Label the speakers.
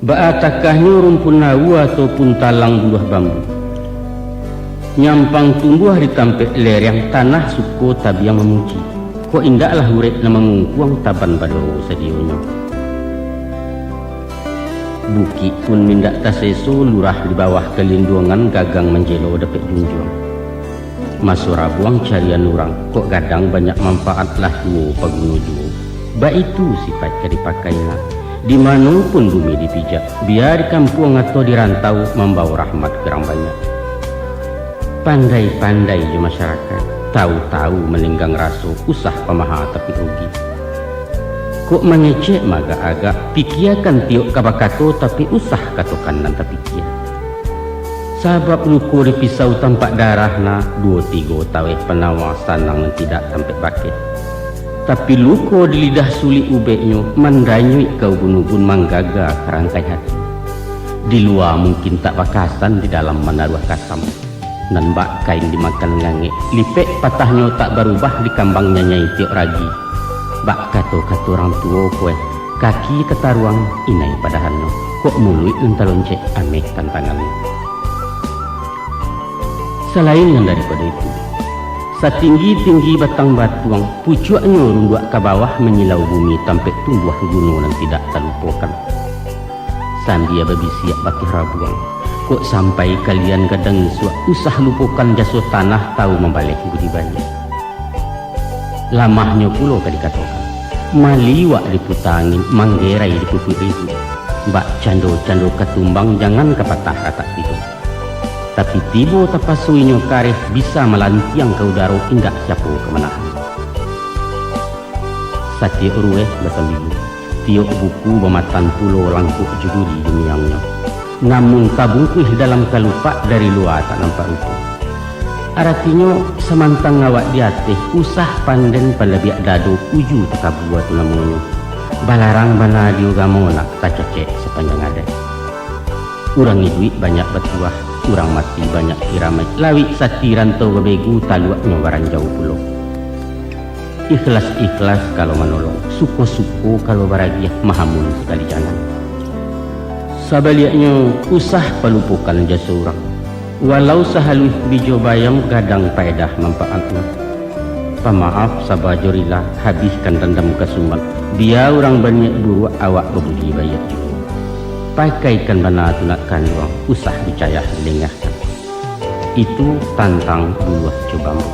Speaker 1: Baatakahnya rumpun nawu ataupun talang buah bambu. Nyampang tumbuh di tampek lereng tanah suko tabiang memuji. Kok indaklah urek na mengungkuang taban badoro sadionyo. Buki pun mindak taseso lurah di bawah kelindungan gagang menjelo dapet junjung. Masura buang carian orang, kok gadang banyak manfaat lah duo pagunu duo. Ba itu sifat kadipakailah. Di manapun bumi dipijak, biar di kampung atau di rantau membawa rahmat gerang banyak. Pandai-pandai je masyarakat, tahu-tahu meninggang raso, usah pemaha tapi rugi. Kok mengecek maga agak, pikiakan tiok kabakato tapi usah katokan nan tapi kia. Sabab luko di pisau tampak darah na, 2-3 taweh penawasan nang tidak sampai bakit. Tapi luko di lidah sulit ubeknya, mandanyui kau gunung-gun manggaga kerangkai hati. Di luar mungkin tak bakasan, di dalam menaruh kasam. Nan bak kain dimakan ngange, lipek patahnya tak berubah di kambangnya nyai tiok ragi. Bak kato-kato orang tua kue, kaki ketaruang inai padahanno. Kok mulut unta-loncek aneh tantangannya. Selain yang daripada itu, setinggi-tinggi batang batuang, pucuknya runduak ke bawah menyilau bumi sampai tumbuh gunung dan tidak terlupakan. Sandia babi siap bakih rabuang. Kok sampai kalian kadang usah lupakan jasa tanah tahu membalik budi banyak. Lamahnya pulau kadikatakan. Maliwak diputangin, manggerai dipuput ribu. Mbak cando-cando ketumbang jangan kepatah rata tidur. Tapi tibo tapasuinyo kareh bisa melantiang ke udara indah siapo kemenahan. Satya urueh basambilu, tiok buku bematan pulau langkuk juduri duniangnya. Namun tabungkuih dalam kalupa dari luar tak nampak rupa. Artinya semantang ngawak di atas usah panden palabiak dado uju tekabua tu namanya. Balarang bana diugamo nak tak cecek sepanjang adat. Urang duit banyak bertuah, urang mati banyak kiramai. Lawik sati rantau bebegu taluaknya barang jauh pulau. Ikhlas-ikhlas kalau menolong, suko-suko kalau baragiah mahamun sekali jangan. Sabaliaknya usah pelupukan jasa orang. Walau sahalus bijo bayam gadang paedah manfaatnya. Pemaaf sabajurilah habiskan dendam kesumbat. Biar orang banyak buruak awak berbudi bayar juga. Pakaikan bana tunak kanduang, usah dicayah dilengahkan. Itu tantang buah cobamu.